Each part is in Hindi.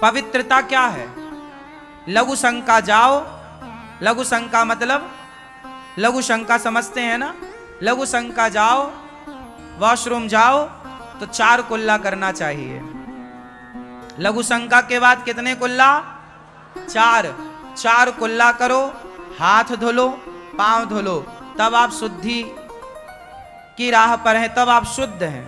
पवित्रता क्या है? लघु शंका जाओ, लघु शंका मतलब लघु शंका समझते हैं ना, लघु शंका जाओ, वॉशरूम जाओ तो 4 कुल्ला करना चाहिए। लघु शंका के बाद कितने कुल्ला? 4 कुल्ला करो, हाथ धो लो, पांव धो लो, तब आप शुद्धि की राह पर हैं, तब आप शुद्ध हैं।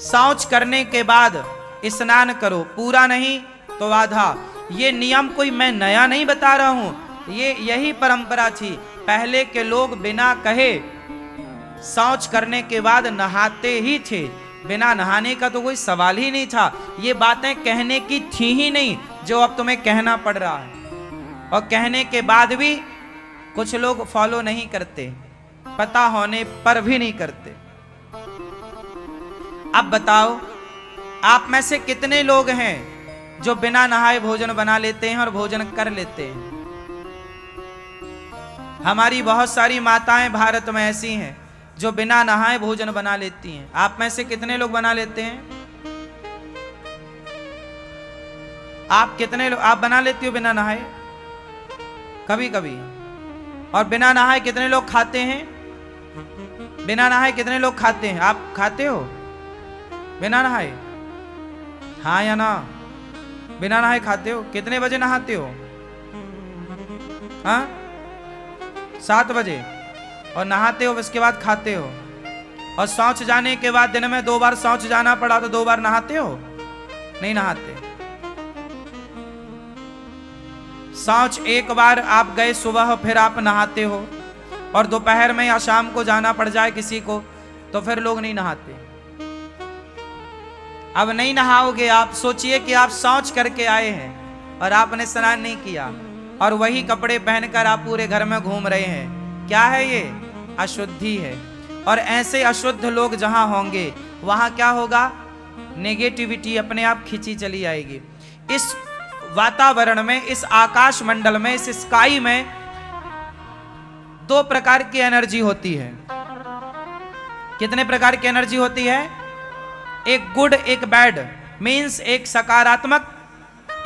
शौच करने के बाद स्नान करो, पूरा नहीं तो आधा। ये नियम कोई मैं नया नहीं बता रहा हूं, ये यही परंपरा थी। पहले के लोग बिना कहे शौच करने के बाद नहाते ही थे, बिना नहाने का तो कोई सवाल ही नहीं था। ये बातें कहने की थी ही नहीं जो अब तुम्हें कहना पड़ रहा है, और कहने के बाद भी कुछ लोग फॉलो नहीं करते, पता होने पर भी नहीं करते। अब बताओ, आप में से कितने लोग हैं जो बिना नहाए भोजन बना लेते हैं और भोजन कर लेते हैं? हमारी बहुत सारी माताएं भारत में ऐसी हैं जो बिना नहाए भोजन बना लेती हैं। आप में से कितने लोग बना लेते हैं? आप कितने लोग, आप बना लेती हो बिना नहाए? कभी कभी। और बिना नहाए कितने लोग खाते हैं? बिना नहाए कितने लोग खाते हैं? आप खाते हो बिना नहाए? हाँ या ना? बिना नहाए खाते हो? कितने बजे नहाते हो? हाँ, 7 बजे। और नहाते हो, उसके बाद खाते हो। और शौच जाने के बाद दिन में 2 बार शौच जाना पड़ा तो 2 बार नहाते हो? नहीं नहाते। शौच एक बार आप गए सुबह, फिर आप नहाते हो, और दोपहर में या शाम को जाना पड़ जाए किसी को तो फिर लोग नहीं नहाते। अब नहीं नहाओगे आप, सोचिए कि आप शौच करके आए हैं और आपने स्नान नहीं किया, और वही कपड़े पहनकर आप पूरे घर में घूम रहे हैं। क्या है ये? अशुद्धि है। और ऐसे अशुद्ध लोग जहां होंगे वहां क्या होगा? नेगेटिविटी अपने आप खींची चली आएगी। इस वातावरण में, इस आकाश मंडल में, इस स्काई में 2 प्रकार की एनर्जी होती है। कितने प्रकार की एनर्जी होती है? एक गुड, एक बैड, मीन्स एक सकारात्मक,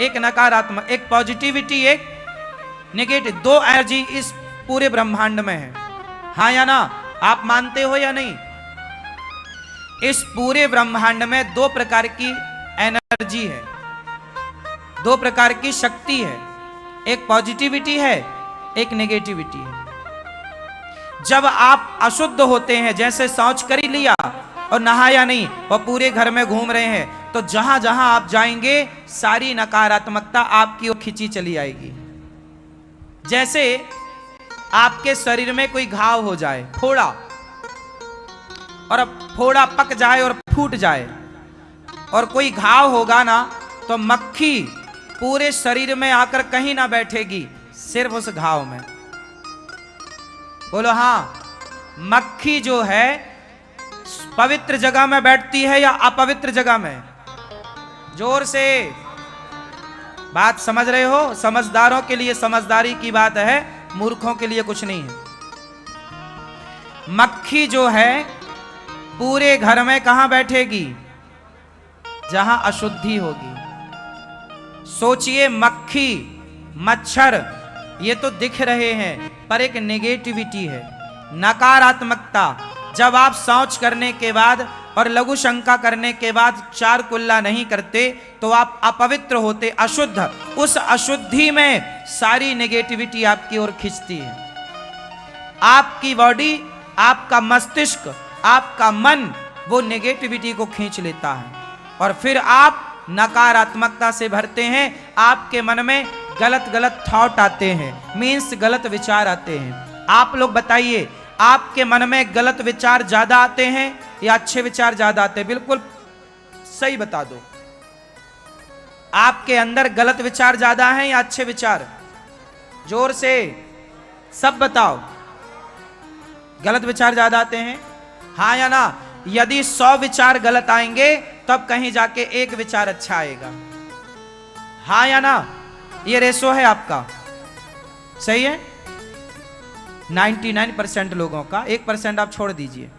एक नकारात्मक, एक पॉजिटिविटी, एक नेगेटिव। 2 एनर्जी इस पूरे ब्रह्मांड में है। हाँ या ना? आप मानते हो या नहीं? इस पूरे ब्रह्मांड में 2 प्रकार की एनर्जी है, 2 प्रकार की शक्ति है। एक पॉजिटिविटी है, एक नेगेटिविटी है। जब आप अशुद्ध होते हैं, जैसे शौच कर ही लिया और नहाया नहीं और पूरे घर में घूम रहे हैं, तो जहां जहां आप जाएंगे सारी नकारात्मकता आपकी ओर खींची चली आएगी। जैसे आपके शरीर में कोई घाव हो जाए, फोड़ा, और अब फोड़ा पक जाए और फूट जाए, और कोई घाव होगा ना, तो मक्खी पूरे शरीर में आकर कहीं ना बैठेगी, सिर्फ उस घाव में। बोलो हाँ। मक्खी जो है पवित्र जगह में बैठती है या अपवित्र जगह में? जोर से बात समझ रहे हो? समझदारों के लिए समझदारी की बात है, मूर्खों के लिए कुछ नहीं है। मक्खी जो है पूरे घर में कहां बैठेगी? जहां अशुद्धि होगी। सोचिए, मक्खी, मच्छर ये तो दिख रहे हैं, पर एक नेगेटिविटी है, नकारात्मकता। जब आप शौच करने के बाद और लघु शंका करने के बाद 4 कुल्ला नहीं करते तो आप अपवित्र होते, अशुद्ध। उस अशुद्धि में सारी नेगेटिविटी आपकी ओर खींचती है। आपकी बॉडी, आपका मस्तिष्क, आपका मन वो नेगेटिविटी को खींच लेता है, और फिर आप नकारात्मकता से भरते हैं। आपके मन में गलत गलत थॉट आते हैं, मीन्स गलत विचार आते हैं। आप लोग बताइए, आपके मन में गलत विचार ज्यादा आते हैं या अच्छे विचार ज्यादा आते हैं? बिल्कुल सही बता दो। आपके अंदर गलत विचार ज्यादा हैं या अच्छे विचार? जोर से सब बताओ। गलत विचार ज्यादा आते हैं? हाँ या ना? यदि 100 विचार गलत आएंगे तब कहीं जाके 1 विचार अच्छा आएगा। हाँ या ना? ये रेशो है आपका, सही है? 99% लोगों का, 1% आप छोड़ दीजिए।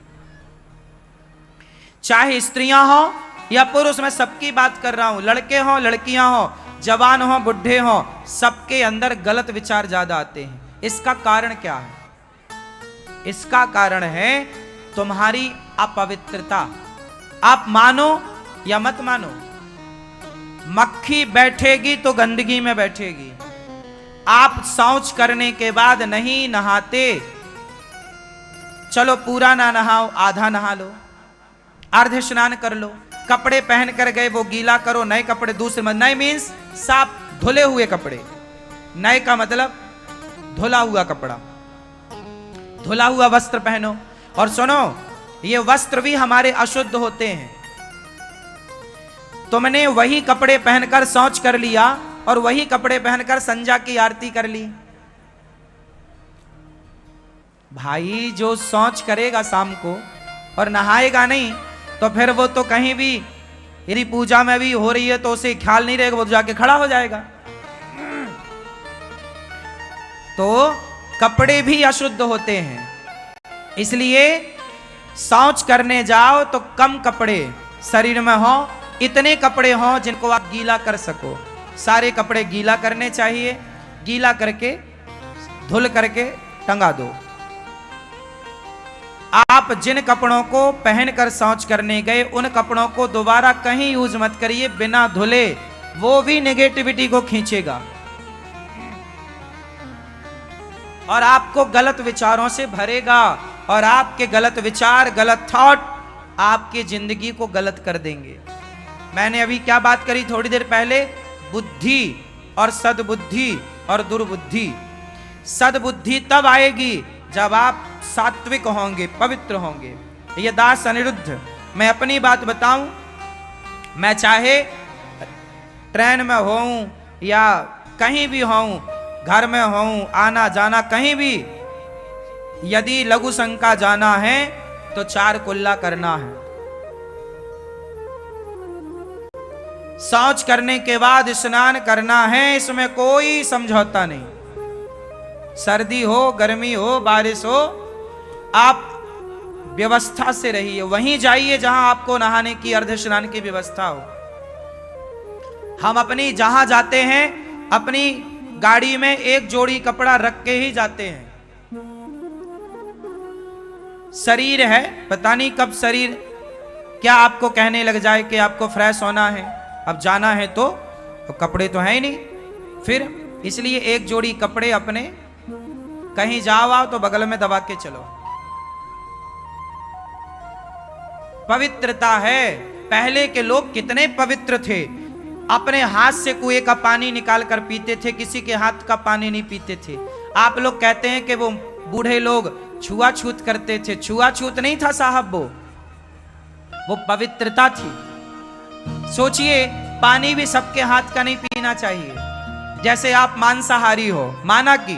चाहे स्त्रियां हो या पुरुष, मैं सबकी बात कर रहा हूं, लड़के हो लड़कियां हो, जवान हो बुढ़े हो, सबके अंदर गलत विचार ज्यादा आते हैं। इसका कारण क्या है? इसका कारण है तुम्हारी अपवित्रता। आप मानो या मत मानो, मक्खी बैठेगी तो गंदगी में बैठेगी। आप शौच करने के बाद नहीं नहाते, चलो पूरा ना नहाओ, आधा नहा लो, अर्ध स्नान कर लो, कपड़े पहन कर गए वो गीला करो, नए कपड़े दूसरे, नए मीन्स साफ धुले हुए कपड़े, नए का मतलब धुला हुआ कपड़ा, धुला हुआ वस्त्र पहनो। और सुनो, ये वस्त्र भी हमारे अशुद्ध होते हैं। तुमने वही कपड़े पहनकर शौच कर लिया और वही कपड़े पहनकर संध्या की आरती कर ली। भाई जो शौच करेगा शाम को और नहाएगा नहीं, तो फिर वो तो कहीं भी, यदि पूजा में भी हो रही है तो उसे ख्याल नहीं रहेगा, वो जाके खड़ा हो जाएगा। तो कपड़े भी अशुद्ध होते हैं, इसलिए शौच करने जाओ तो कम कपड़े शरीर में हो, इतने कपड़े हो जिनको आप गीला कर सको। सारे कपड़े गीला करने चाहिए, गीला करके धुल करके टंगा दो। आप जिन कपड़ों को पहनकर शौच करने गए, उन कपड़ों को दोबारा कहीं यूज मत करिए बिना धुले, वो भी नेगेटिविटी को खींचेगा और आपको गलत विचारों से भरेगा। और आपके गलत विचार, गलत थॉट आपकी जिंदगी को गलत कर देंगे। मैंने अभी क्या बात करी थोड़ी देर पहले? बुद्धि और सद्बुद्धि और दुर्बुद्धि। सद्बुद्धि तब आएगी जब आप सात्विक होंगे, पवित्र होंगे। ये दास अनिरुद्ध, मैं अपनी बात बताऊं, मैं चाहे ट्रेन में होऊं या कहीं भी होऊं, घर में होऊं, आना जाना कहीं भी, यदि लघु शंका जाना है तो 4 कुल्ला करना है। शौच करने के बाद स्नान करना है, इसमें कोई समझौता नहीं। सर्दी हो, गर्मी हो, बारिश हो, आप व्यवस्था से रहिए। वहीं जाइए जहां आपको नहाने की, अर्ध स्नान की व्यवस्था हो। हम अपनी जहां जाते हैं, अपनी गाड़ी में एक जोड़ी कपड़ा रख के ही जाते हैं। शरीर है, पता नहीं कब शरीर क्या आपको कहने लग जाए कि आपको फ्रेश होना है, अब जाना है, तो कपड़े तो हैं ही नहीं। फिर इसलिए एक जोड़ी कपड़े अपने, कहीं जाओ आओ तो बगल में दबा के चलो। पवित्रता है। पहले के लोग कितने पवित्र थे, अपने हाथ से कुएं का पानी निकाल कर पीते थे, किसी के हाथ का पानी नहीं पीते थे। आप लोग कहते हैं कि वो बूढ़े लोग छुआछूत करते थे, छुआछूत नहीं था साहब, वो पवित्रता थी। सोचिए, पानी भी सबके हाथ का नहीं पीना चाहिए। जैसे आप मांसाहारी हो, माना कि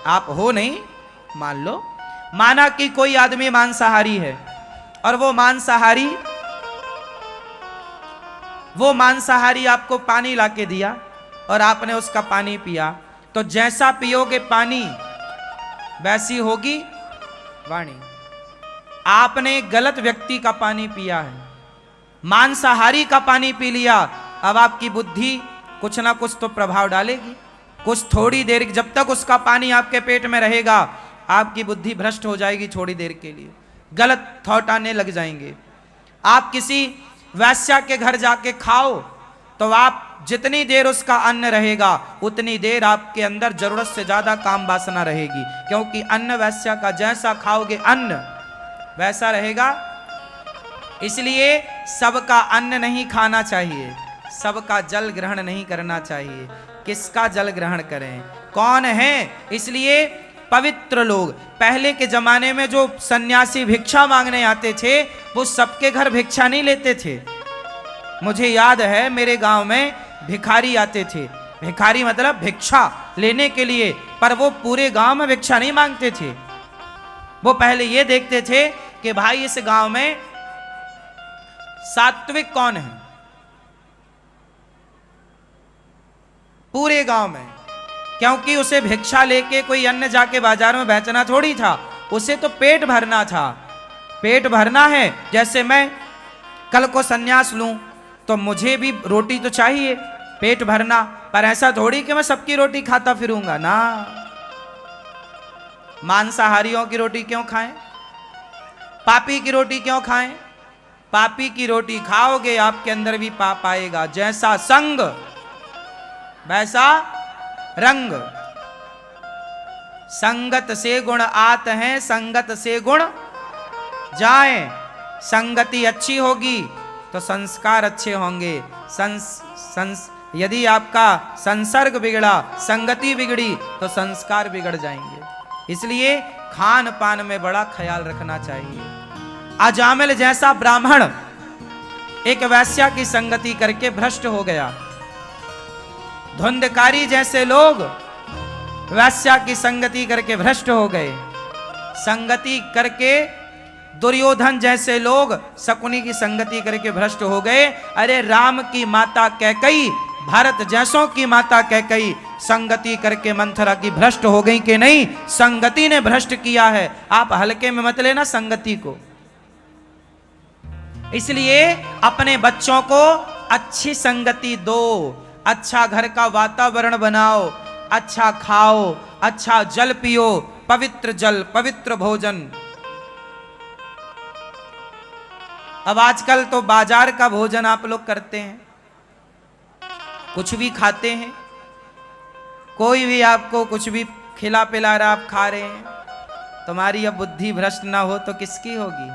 आप हो नहीं, मान लो, माना कि कोई आदमी मांसाहारी है और वो मांसाहारी आपको पानी लाके दिया और आपने उसका पानी पिया, तो जैसा पियोगे पानी वैसी होगी वाणी। आपने गलत व्यक्ति का पानी पिया है, मांसाहारी का पानी पी लिया, अब आपकी बुद्धि कुछ ना कुछ तो प्रभाव डालेगी। कुछ थोड़ी देर, जब तक उसका पानी आपके पेट में रहेगा, आपकी बुद्धि भ्रष्ट हो जाएगी। थोड़ी देर के लिए गलत थॉट आने लग जाएंगे। आप किसी वैश्या के घर जाके खाओ तो आप जितनी देर उसका अन्न रहेगा, उतनी देर आपके अंदर जरूरत से ज्यादा काम वासना रहेगी, क्योंकि अन्न वैश्या का, जैसा खाओगे अन्न वैसा रहेगा। इसलिए सबका अन्न नहीं खाना चाहिए, सबका जल ग्रहण नहीं करना चाहिए। किसका जल ग्रहण करें, कौन है? इसलिए पवित्र लोग, पहले के जमाने में जो सन्यासी भिक्षा मांगने आते थे, वो सबके घर भिक्षा नहीं लेते थे। मुझे याद है मेरे गांव में भिखारी आते थे, भिखारी मतलब भिक्षा लेने के लिए, पर वो पूरे गांव में भिक्षा नहीं मांगते थे। वो पहले ये देखते थे कि भाई इस गांव में सात्विक कौन है, पूरे गांव में, क्योंकि उसे भिक्षा लेके कोई अन्य जाके बाजार में बेचना थोड़ी था, उसे तो पेट भरना था। पेट भरना है, जैसे मैं कल को सन्यास लूं तो मुझे भी रोटी तो चाहिए, पेट भरना, पर ऐसा थोड़ी कि मैं सबकी रोटी खाता फिरूंगा ना। मांसाहारियों की रोटी क्यों खाएं? पापी की रोटी क्यों खाएं? पापी की रोटी खाओगे आपके अंदर भी पाप आएगा। जैसा संग वैसा रंग, संगत से गुण आत हैं, संगत से गुण जाएं। संगति अच्छी होगी तो संस्कार अच्छे होंगे। यदि आपका संसर्ग बिगड़ा, संगति बिगड़ी, तो संस्कार बिगड़ जाएंगे। इसलिए खान पान में बड़ा ख्याल रखना चाहिए। अजामिल जैसा ब्राह्मण एक वैश्या की संगति करके भ्रष्ट हो गया। धुंधकारी जैसे लोग वैश्या की संगति करके भ्रष्ट हो गए। संगति करके दुर्योधन जैसे लोग शकुनी की संगति करके भ्रष्ट हो गए। अरे राम की माता कैकई, भारत जैसों की माता कैकई संगति करके मंथरा की भ्रष्ट हो गई कि नहीं? संगति ने भ्रष्ट किया है। आप हल्के में मत लेना संगति को। इसलिए अपने बच्चों को अच्छी संगति दो, अच्छा घर का वातावरण बनाओ, अच्छा खाओ, अच्छा जल पियो, पवित्र जल, पवित्र भोजन। अब आजकल तो बाजार का भोजन आप लोग करते हैं, कुछ भी खाते हैं, कोई भी आपको कुछ भी खिला पिला रहा, आप खा रहे हैं। तुम्हारी अब बुद्धि भ्रष्ट ना हो तो किसकी होगी?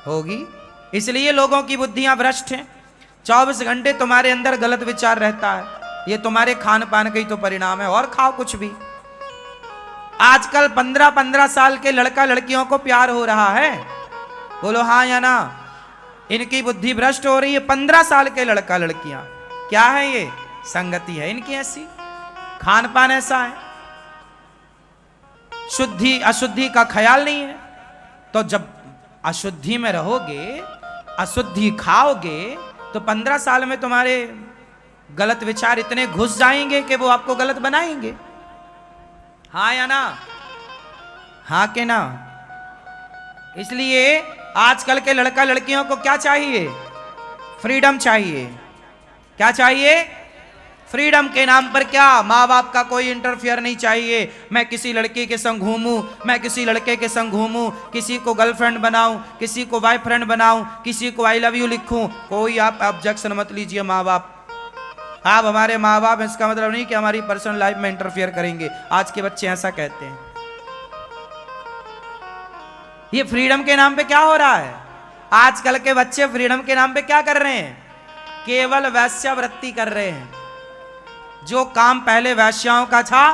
होगी। इसलिए लोगों की बुद्धियां भ्रष्ट हैं। 24 घंटे तुम्हारे अंदर गलत विचार रहता है। ये तुम्हारे खान पान का ही तो परिणाम है। और खाओ कुछ भी। आजकल 15-15 साल के लड़का लड़कियों को प्यार हो रहा है। बोलो हाँ या ना? इनकी बुद्धि भ्रष्ट हो रही है। 15 साल के लड़का लड़कियां, क्या है ये? संगति है इनकी ऐसी, खान पान ऐसा है, शुद्धि अशुद्धि का ख्याल नहीं है। तो जब अशुद्धि में रहोगे, अशुद्धि खाओगे, तो 15 साल में तुम्हारे गलत विचार इतने घुस जाएंगे कि वो आपको गलत बनाएंगे। हाँ या ना? हाँ के ना? इसलिए आजकल के लड़का लड़कियों को क्या चाहिए? फ्रीडम चाहिए। क्या चाहिए? फ्रीडम के नाम पर क्या? माँ बाप का कोई इंटरफियर नहीं चाहिए। मैं किसी लड़के के संग घूमूं, मैं किसी लड़के के संग घूमूं, किसी को गर्लफ्रेंड बनाऊं, किसी को बॉयफ्रेंड बनाऊं, किसी को आई लव यू लिखूं, कोई आप ऑब्जेक्शन मत लीजिए। माँ बाप, आप हमारे माँ बाप, इसका मतलब नहीं कि हमारी पर्सनल लाइफ में इंटरफियर करेंगे। आज के बच्चे ऐसा कहते हैं। ये फ्रीडम के नाम पे क्या हो रहा है? आजकल के बच्चे फ्रीडम के नाम पे क्या कर रहे हैं? केवल वैश्यावृत्ति कर रहे हैं। जो काम पहले वैश्याओं का था,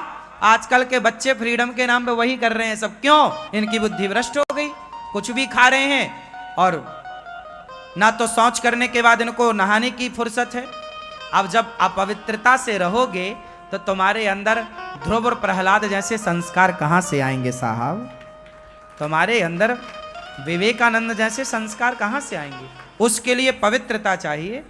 आजकल के बच्चे फ्रीडम के नाम पे वही कर रहे हैं सब। क्यों? इनकी बुद्धि भ्रष्ट हो गई। कुछ भी खा रहे हैं और ना तो शौच करने के बाद इनको नहाने की फुर्सत है। अब जब अपवित्रता से रहोगे तो तुम्हारे अंदर ध्रुव और प्रहलाद जैसे संस्कार कहां से आएंगे साहब? तुम्हारे अंदर विवेकानंद जैसे संस्कार कहां से आएंगे? उसके लिए पवित्रता चाहिए।